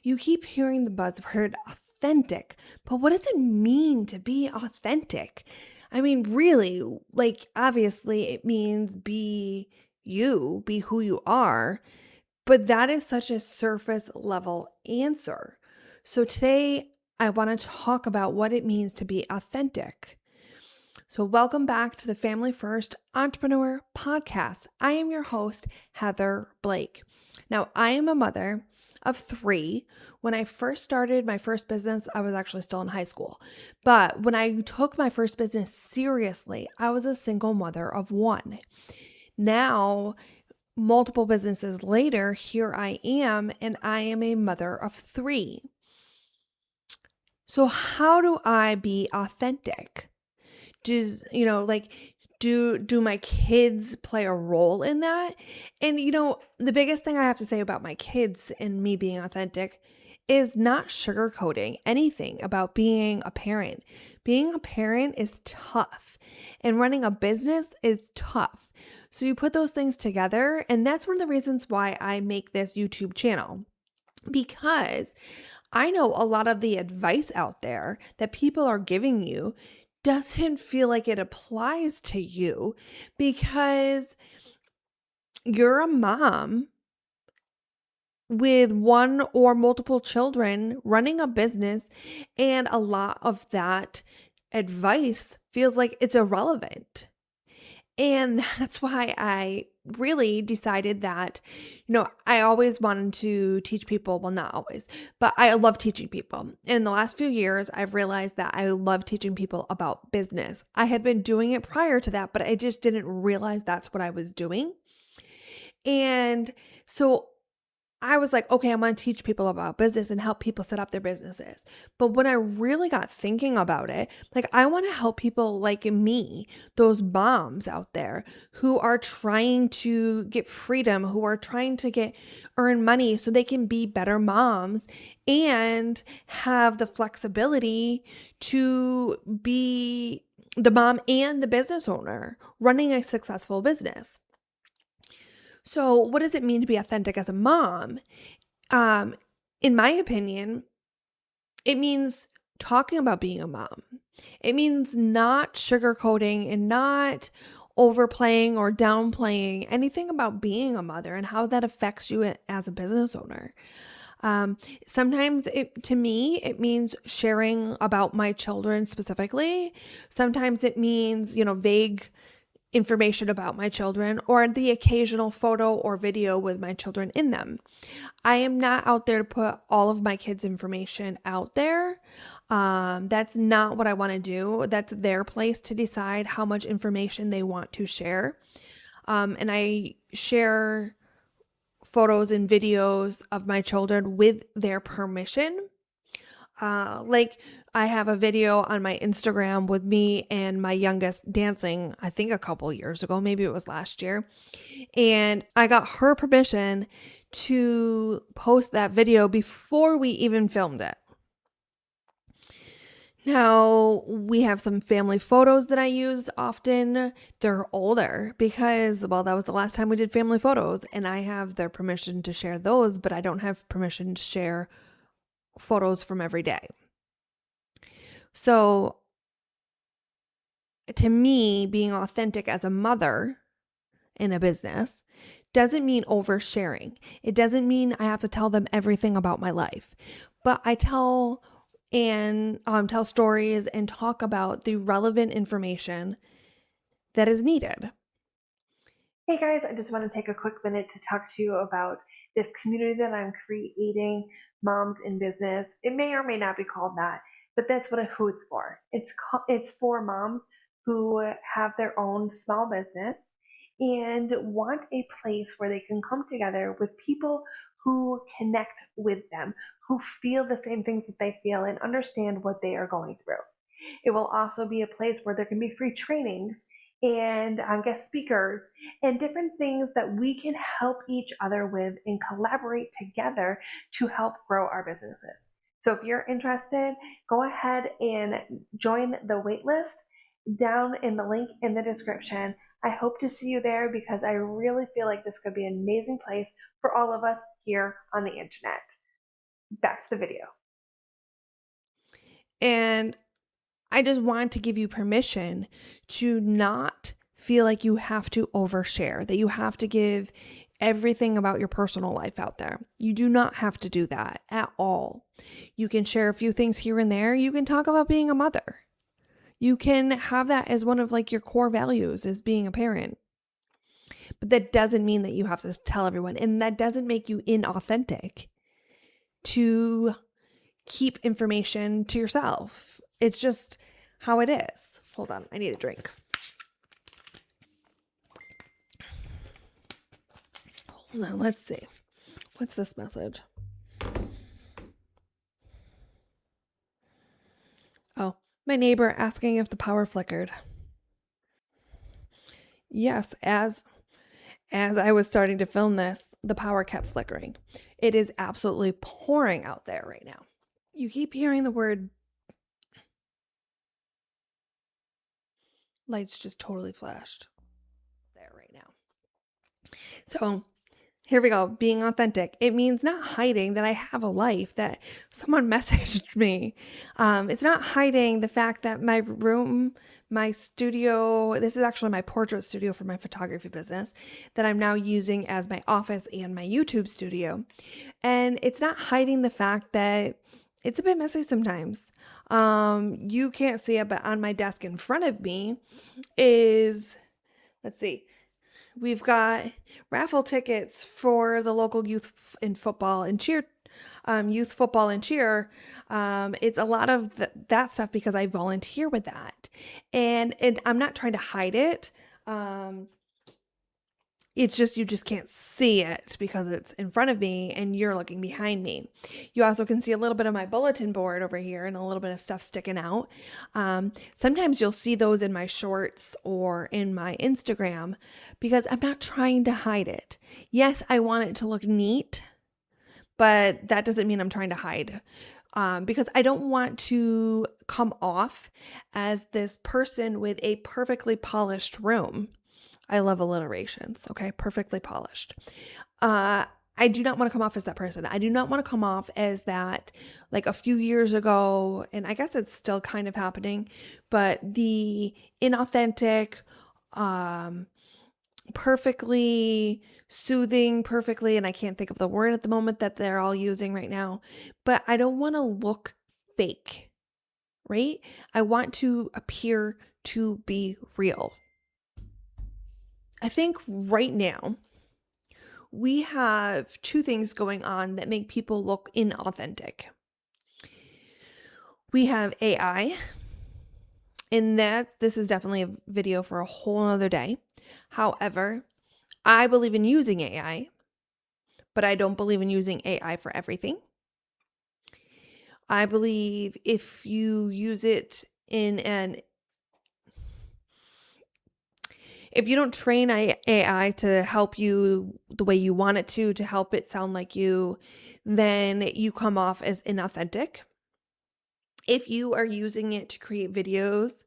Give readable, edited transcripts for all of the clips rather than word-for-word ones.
You keep hearing the buzzword authentic, but what does it mean to be authentic? I mean, really, like, obviously, it means be you, be who you are, but that is such a surface level answer. So today, I want to talk about what it means to be authentic. So, welcome back to the Family First Entrepreneur Podcast. I am your host, Heather Blake. Now, I am a mother of three. When I first started my first business, I was actually still in high school. But when I took my first business seriously, I was a single mother of one. Now, multiple businesses later, here I am, and I am a mother of three. So, how do I be authentic? Does, do my kids play a role in that? And the biggest thing I have to say about my kids and me being authentic is not sugarcoating anything about being a parent. Being a parent is tough, and running a business is tough. So you put those things together, and that's one of the reasons why I make this YouTube channel, because I know a lot of the advice out there that people are giving you doesn't feel like it applies to you because you're a mom with one or multiple children running a business, and a lot of that advice feels like it's irrelevant. And that's why I really decided that, I always wanted to teach people. Well, not always, but I love teaching people. And in the last few years, I've realized that I love teaching people about business. I had been doing it prior to that, but I just didn't realize that's what I was doing. And so I was like, okay, I'm going to teach people about business and help people set up their businesses. But when I really got thinking about it, like, I want to help people like me, those moms out there who are trying to get freedom, who are trying to earn money so they can be better moms and have the flexibility to be the mom and the business owner running a successful business. So, what does it mean to be authentic as a mom? Um, in my opinion, it means talking about being a mom. It means not sugarcoating and not overplaying or downplaying anything about being a mother and how that affects you as a business owner. Sometimes to me, it means sharing about my children specifically. Sometimes it means, vague information about my children or the occasional photo or video with my children in them. I am not out there to put all of my kids' information out there. That's not what I want to do. That's their place to decide how much information they want to share. And I share photos and videos of my children with their permission. Like, I have a video on my Instagram with me and my youngest dancing, I think a couple years ago, maybe it was last year. And I got her permission to post that video before we even filmed it. Now, we have some family photos that I use often. They're older because, well, that was the last time we did family photos, and I have their permission to share those, but I don't have permission to share photos from every day. So, to me, being authentic as a mother in a business doesn't mean oversharing. It doesn't mean I have to tell them everything about my life, but I tell stories and talk about the relevant information that is needed. Hey guys, I just want to take a quick minute to talk to you about this community that I'm creating, Moms in Business. It may or may not be called that, but that's who it's for. It's for moms who have their own small business and want a place where they can come together with people who connect with them, who feel the same things that they feel and understand what they are going through. It will also be a place where there can be free trainings and guest speakers and different things that we can help each other with and collaborate together to help grow our businesses. So if you're interested, go ahead and join the waitlist down in the link in the description. I hope to see you there because I really feel like this could be an amazing place for all of us here on the internet. back to the video. And I just want to give you permission to not feel like you have to overshare, that you have to give everything about your personal life out there. You do not have to do that at all. You can share a few things here and there. You can talk about being a mother. You can have that as one of like your core values as being a parent. But that doesn't mean that you have to tell everyone. And that doesn't make you inauthentic to keep information to yourself. It's just how it is. Hold on, I need a drink. Hold on, let's see. What's this message? Oh, my neighbor asking if the power flickered. Yes, as I was starting to film this, the power kept flickering. It is absolutely pouring out there right now. You keep hearing the word. Lights just totally flashed there right now. So here we go. Being authentic. It means not hiding that I have a life, that someone messaged me. It's not hiding the fact that my room, my studio, this is actually my portrait studio for my photography business that I'm now using as my office and my YouTube studio. And it's not hiding the fact that it's a bit messy sometimes. You can't see it, but on my desk in front of me is, let's see, we've got raffle tickets for the local youth and football and cheer, youth football and cheer. It's a lot of that stuff because I volunteer with that, and I'm not trying to hide it. It's just, you just can't see it because it's in front of me and you're looking behind me. You also can see a little bit of my bulletin board over here and a little bit of stuff sticking out. Sometimes you'll see those in my shorts or in my Instagram because I'm not trying to hide it. Yes, I want it to look neat, but that doesn't mean I'm trying to hide. Because I don't want to come off as this person with a perfectly polished room. I love alliterations, okay? Perfectly polished. I do not want to come off as that person. I do not want to come off as that, like a few years ago, and I guess it's still kind of happening, but the inauthentic, perfectly soothing, perfectly, and I can't think of the word at the moment that they're all using right now, but I don't want to look fake, right? I want to appear to be real. I think right now we have two things going on that make people look inauthentic. We have AI, and this is definitely a video for a whole other day. However, I believe in using AI, but I don't believe in using AI for everything. I believe if you use it if you don't train AI to help you the way you want it to help it sound like you, then you come off as inauthentic. If you are using it to create videos,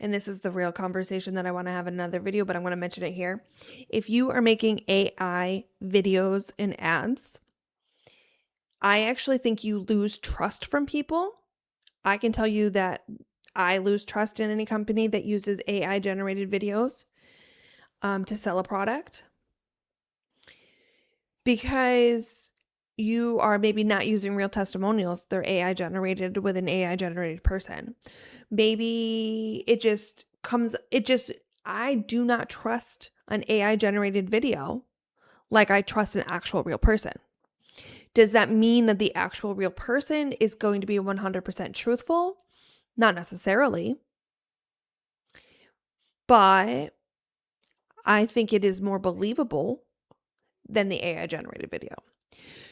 and this is the real conversation that I want to have in another video, but I'm going to mention it here. If you are making AI videos and ads, I actually think you lose trust from people. I can tell you that I lose trust in any company that uses AI generated videos to sell a product, because you are maybe not using real testimonials. They're AI generated with an AI generated person. Maybe I do not trust an AI generated video like I trust an actual real person. Does that mean that the actual real person is going to be 100% truthful? Not necessarily. But I think it is more believable than the AI generated video.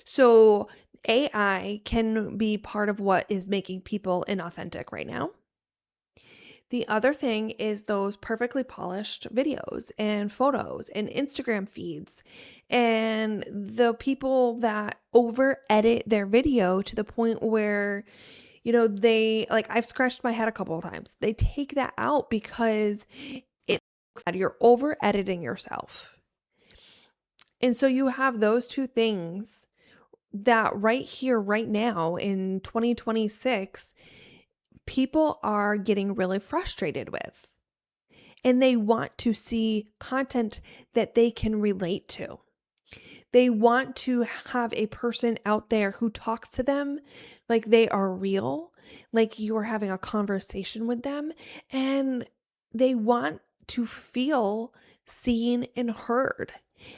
So AI can be part of what is making people inauthentic right now. The other thing is those perfectly polished videos and photos and Instagram feeds, and the people that over edit their video to the point where, they, like, I've scratched my head a couple of times. They take that out because it looks like you're over editing yourself. And so you have those two things that right here, right now in 2026, people are getting really frustrated with. And they want to see content that they can relate to. They want to have a person out there who talks to them like they are real, like you are having a conversation with them, and they want to feel seen and heard.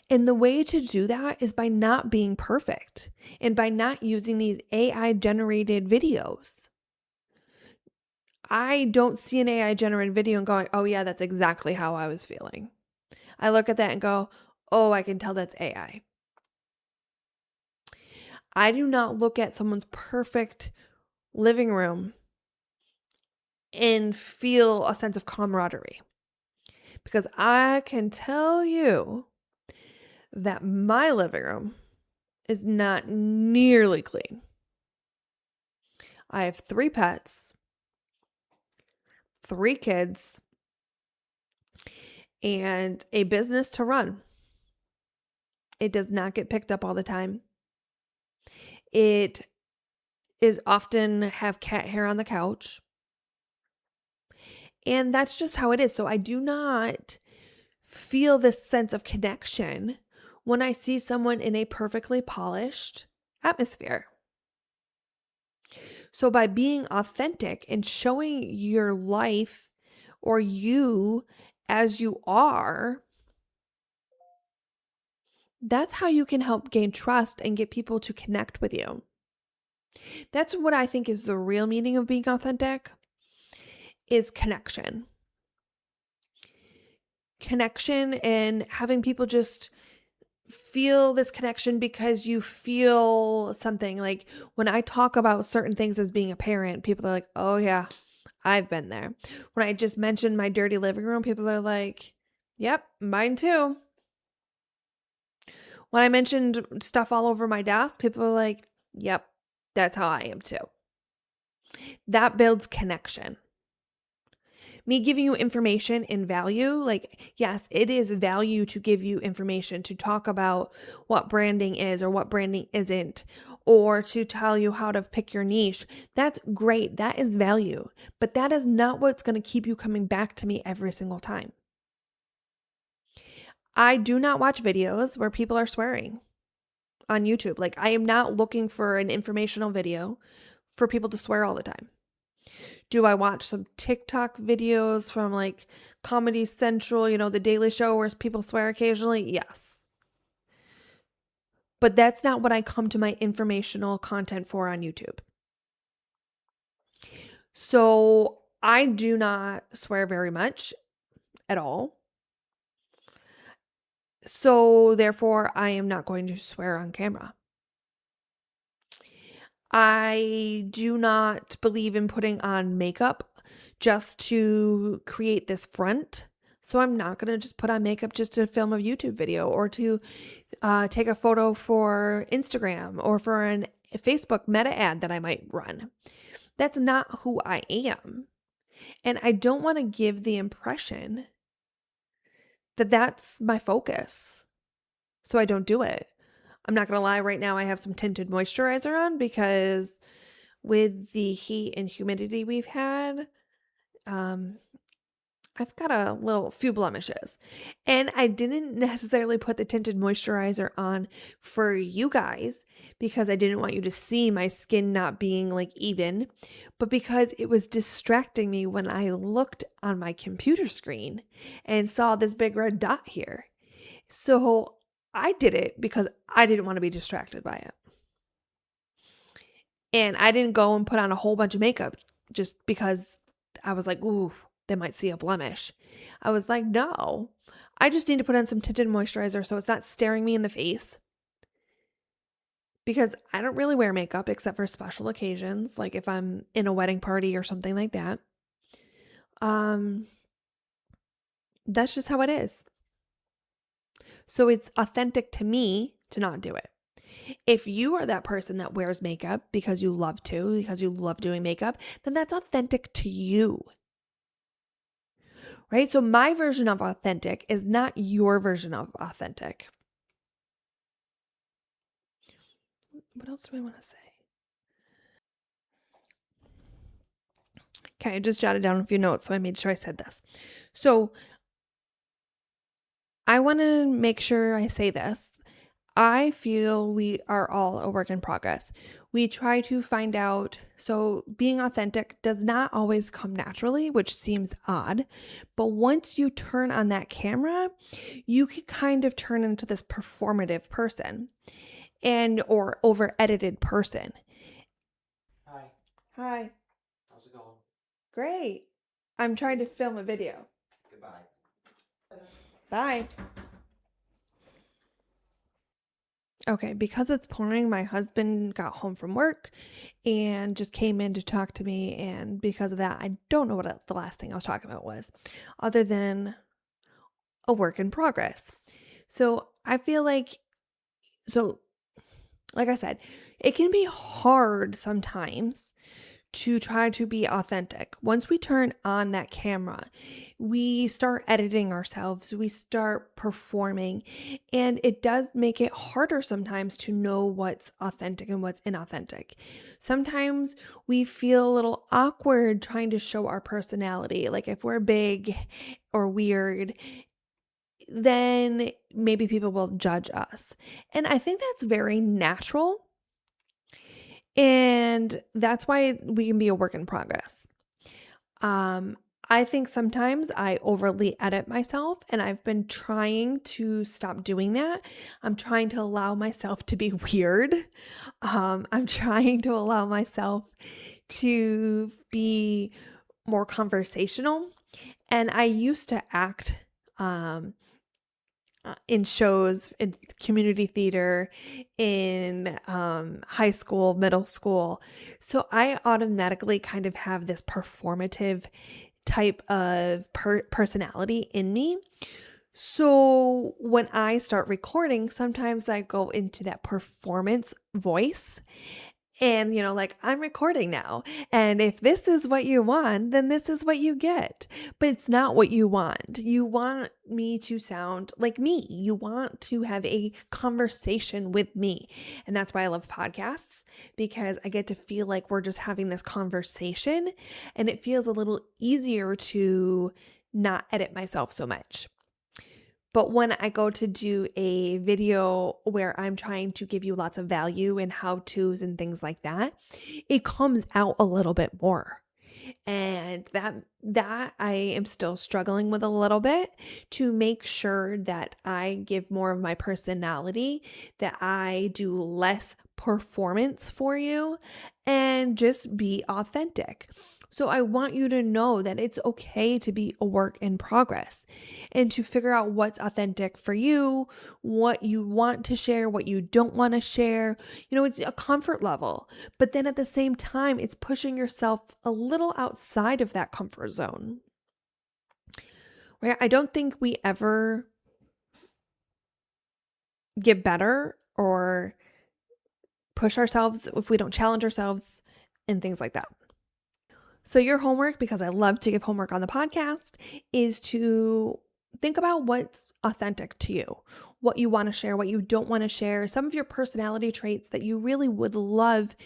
And the way to do that is by not being perfect and by not using these AI generated videos. I don't see an AI generated video and going, oh, yeah, that's exactly how I was feeling. I look at that and go, oh, I can tell that's AI. I do not look at someone's perfect living room and feel a sense of camaraderie because I can tell you that my living room is not nearly clean. I have 3 pets, 3 kids, and a business to run. It does not get picked up all the time. It is often have cat hair on the couch. And that's just how it is. So I do not feel this sense of connection when I see someone in a perfectly polished atmosphere. So by being authentic and showing your life or you as you are, that's how you can help gain trust and get people to connect with you. That's what I think is the real meaning of being authentic is connection. Connection and having people just feel this connection because you feel something. Like when I talk about certain things as being a parent, people are like, oh yeah, I've been there. When I just mentioned my dirty living room, people are like, yep, mine too. When I mentioned stuff all over my desk, people are like, yep, that's how I am too. That builds connection. Me giving you information and value, like, yes, it is value to give you information, to talk about what branding is or what branding isn't, or to tell you how to pick your niche. That's great. That is value. But that is not what's going to keep you coming back to me every single time. I do not watch videos where people are swearing on YouTube. Like, I am not looking for an informational video for people to swear all the time. Do I watch some TikTok videos from like Comedy Central, the Daily Show where people swear occasionally? Yes. But that's not what I come to my informational content for on YouTube. So I do not swear very much at all. So therefore, I am not going to swear on camera. I do not believe in putting on makeup just to create this front. So I'm not going to just put on makeup just to film a YouTube video or to take a photo for Instagram or for a Facebook meta ad that I might run. That's not who I am. And I don't want to give the impression that that's my focus. So I don't do it. I'm not going to lie, right now I have some tinted moisturizer on because with the heat and humidity we've had, I've got a few blemishes. And I didn't necessarily put the tinted moisturizer on for you guys because I didn't want you to see my skin not being like even, but because it was distracting me when I looked on my computer screen and saw this big red dot here. So I did it because I didn't want to be distracted by it. And I didn't go and put on a whole bunch of makeup just because I was like, ooh, they might see a blemish. I was like, no, I just need to put on some tinted moisturizer so it's not staring me in the face. Because I don't really wear makeup except for special occasions, like if I'm in a wedding party or something like that. That's just how it is. So it's authentic to me to not do it. If you are that person that wears makeup because you love to, because you love doing makeup, then that's authentic to you. Right? So my version of authentic is not your version of authentic. What else do I want to say? Okay, I just jotted down a few notes, so I made sure I said this. So I want to make sure I say this. I feel we are all a work in progress. We try to find out, so being authentic does not always come naturally, which seems odd. But once you turn on that camera, you can kind of turn into this performative person and or over edited person. Hi, Hi. how's it going? Great. I'm trying to film a video. Goodbye. Bye. Okay, because it's pouring, my husband got home from work and just came in to talk to me. And because of that, I don't know what the last thing I was talking about was, other than a work in progress. So I feel so like I said, it can be hard sometimes to try to be authentic. Once we turn on that camera, we start editing ourselves, we start performing, and it does make it harder sometimes to know what's authentic and what's inauthentic. Sometimes we feel a little awkward trying to show our personality. Like if we're big or weird, then maybe people will judge us. And I think that's very natural. And that's why we can be a work in progress. Um, I think sometimes I overly edit myself, and I've been trying to stop doing that. I'm trying to allow myself to be weird. I'm trying to allow myself to be more conversational. And I used to act um, in shows, in community theater, in high school, middle school. So I automatically kind of have this performative type of personality in me. So when I start recording, sometimes I go into that performance voice and, like, I'm recording now. And if this is what you want, then this is what you get. But it's not what you want. You want me to sound like me. You want to have a conversation with me. And that's why I love podcasts, because I get to feel like we're just having this conversation and it feels a little easier to not edit myself so much. But when I go to do a video where I'm trying to give you lots of value and how-tos and things like that, it comes out a little bit more. And that I am still struggling with a little bit, to make sure that I give more of my personality, that I do less performance for you and just be authentic. So I want you to know that it's okay to be a work in progress and to figure out what's authentic for you, what you want to share, what you don't want to share. It's a comfort level, but then at the same time, it's pushing yourself a little outside of that comfort zone. Right? I don't think we ever get better or push ourselves if we don't challenge ourselves and things like that. So your homework, because I love to give homework on the podcast, is to think about what's authentic to you, what you want to share, what you don't want to share, some of your personality traits that you really would love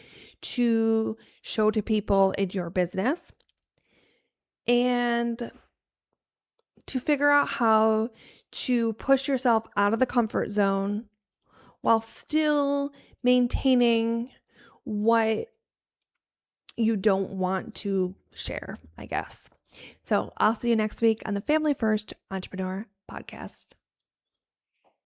to show to people in your business, and to figure out how to push yourself out of the comfort zone while still maintaining what you don't want to share, I guess. So I'll see you next week on the Family First Entrepreneur Podcast.